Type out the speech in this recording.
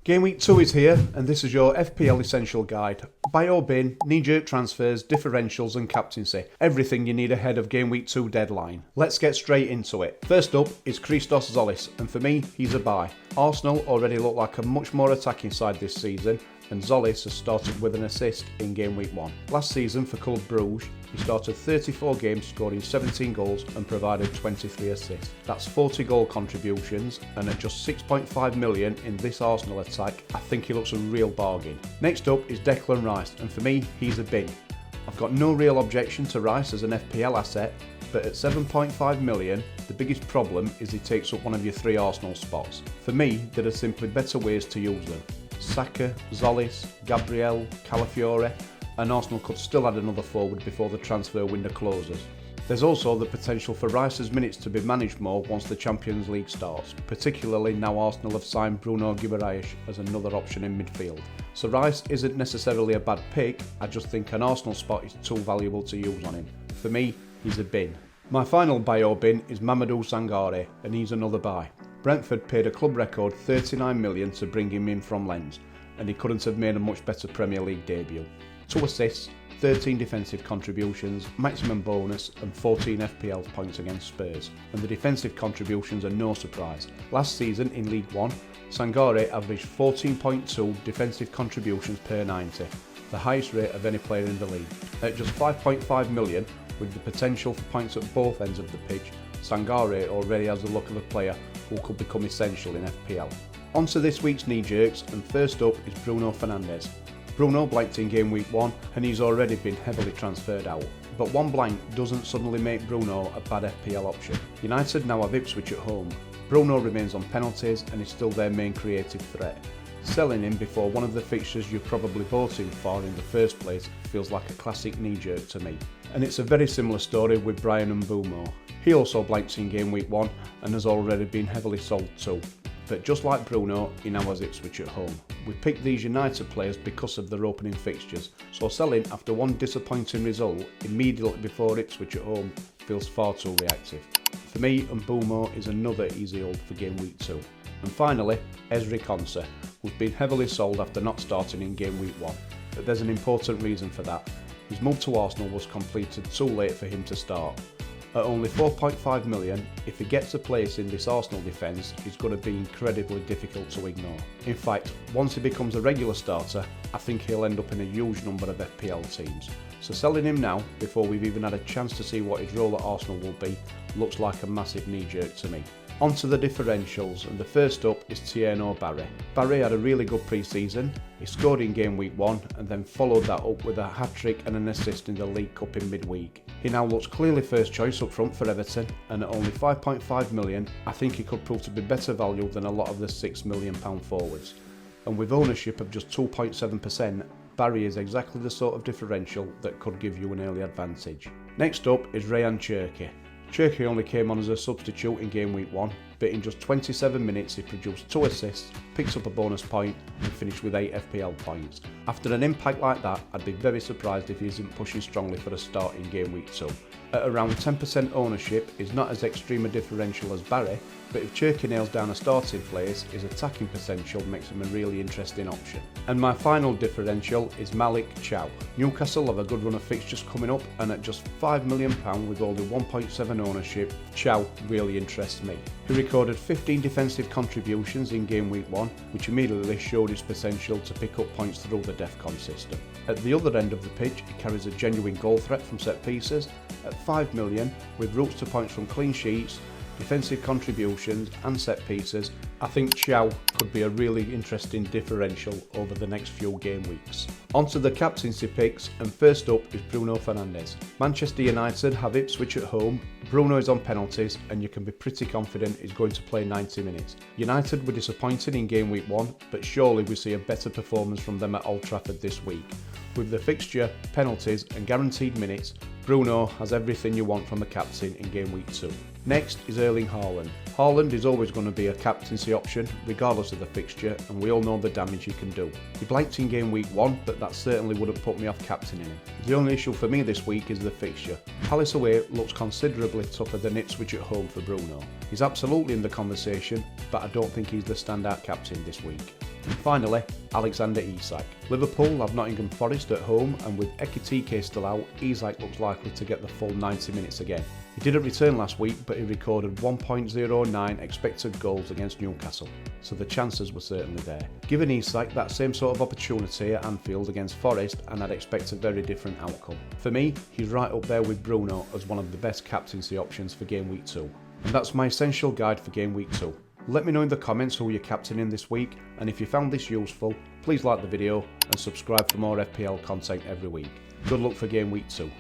Game Week 2 is here, and this is your FPL Essential guide. Buy or bin, knee-jerk transfers, differentials and captaincy. Everything you need ahead of Game Week 2 deadline. Let's get straight into it. First up is Christos Zolis, and for me, he's a buy. Arsenal already look like a much more attacking side this season, and Zolis has started with an assist in Game Week 1. Last season for Club Bruges, he started 34 games, scoring 17 goals and provided 23 assists. That's 40 goal contributions, and at just 6.5 million in this Arsenal attack, I think he looks a real bargain. Next up is Declan Rice, and for me, he's a bin. I've got no real objection to Rice as an FPL asset, but at 7.5 million, the biggest problem is he takes up one of your 3 Arsenal spots. For me, there are simply better ways to use them. Saka, Zolis, Gabriel, Calafiore, and Arsenal could still add another forward before the transfer window closes. There's also the potential for Rice's minutes to be managed more once the Champions League starts, particularly now Arsenal have signed Bruno as another option in midfield. So Rice isn't necessarily a bad pick, I just think an Arsenal spot is too valuable to use on him. For me, he's a bin. My final buy or bin is Mamadou Sangare, and he's another buy. Brentford paid a club record 39 million to bring him in from Lens, and he couldn't have made a much better Premier League debut. 2 assists, 13 defensive contributions, maximum bonus and 14 FPL points against Spurs, and the defensive contributions are no surprise. Last season in League 1, Sangare averaged 14.2 defensive contributions per 90, the highest rate of any player in the league. At just 5.5 million, with the potential for points at both ends of the pitch, Sangare already has the look of a player who could become essential in FPL. On to this week's knee jerks, and first up is Bruno Fernandes. Bruno blanked in Game Week 1 and he's already been heavily transferred out. But one blank doesn't suddenly make Bruno a bad FPL option. United now have Ipswich at home. Bruno remains on penalties and is still their main creative threat. Selling him before one of the fixtures you're probably voting for in the first place feels like a classic knee jerk to me. And it's a very similar story with Bryan Mbeumo. He also blanked in Game Week 1 and has already been heavily sold too. But just like Bruno, he now has Ipswich at home. We picked these United players because of their opening fixtures, so selling after one disappointing result immediately before Ipswich at home feels far too reactive. For me, Mbeumo is another easy hold for Game Week 2. And finally, Ezri Konsa, who's been heavily sold after not starting in Game Week 1. But there's an important reason for that. His move to Arsenal was completed too late for him to start. At only 4.5 million, if he gets a place in this Arsenal defence, he's going to be incredibly difficult to ignore. In fact, once he becomes a regular starter, I think he'll end up in a huge number of FPL teams. So selling him now, before we've even had a chance to see what his role at Arsenal will be, looks like a massive knee jerk to me. On to the differentials, and the first up is Tierno Barry. Barry had a really good pre-season. He scored in Game Week 1 and then followed that up with a hat-trick and an assist in the League Cup in midweek. He now looks clearly first choice up front for Everton, and at only 5.5 million, I think he could prove to be better value than a lot of the £6 million forwards. And with ownership of just 2.7%, Barry is exactly the sort of differential that could give you an early advantage. Next up is Rayan Cherki. Cherki only came on as a substitute in Game Week 1, but in just 27 minutes he produced 2 assists, picked up a bonus point and finished with 8 FPL points. After an impact like that, I'd be very surprised if he isn't pushing strongly for a start in Game Week 2. At around 10% ownership, he's not as extreme a differential as Barry, but if Cherki nails down a starting place, his attacking potential makes him a really interesting option. And my final differential is Malik Chow. Newcastle have a good run of fixtures coming up, and at just £5 million with only 1.7 ownership, Chow really interests me. He recorded 15 defensive contributions in Game Week 1, which immediately showed his potential to pick up points through the DEFCON system. At the other end of the pitch, he carries a genuine goal threat from set pieces. At 5 million, with routes to points from clean sheets, defensive contributions and set pieces, I think Chow could be a really interesting differential over the next few game weeks. On to the captaincy picks, and first up is Bruno Fernandes. Manchester United have Ipswich at home. Bruno is on penalties and you can be pretty confident he's going to play 90 minutes. United were disappointed in Game Week 1, but surely we see a better performance from them at Old Trafford this week. With the fixture, penalties and guaranteed minutes, Bruno has everything you want from a captain in Game Week 2. Next is Erling Haaland. Haaland is always going to be a captaincy option regardless of the fixture, and we all know the damage he can do. He blanked in Game Week 1, but that certainly wouldn't put me off captaining him. The only issue for me this week is the fixture. Palace away looks considerably tougher than Ipswich at home for Bruno. He's absolutely in the conversation, but I don't think he's the standout captain this week. And finally, Alexander Isak. Liverpool have Nottingham Forest at home, and with Ekitike still out, Isak looks likely to get the full 90 minutes again. He didn't return last week, but he recorded 1.09 expected goals against Newcastle, so the chances were certainly there. Given Isak that same sort of opportunity at Anfield against Forest, and I'd expect a very different outcome. For me, he's right up there with Bruno as one of the best captaincy options for Game Week 2. And that's my essential guide for Game Week 2. Let me know in the comments who you're captaining this week, and if you found this useful, please like the video and subscribe for more FPL content every week. Good luck for Game Week 2.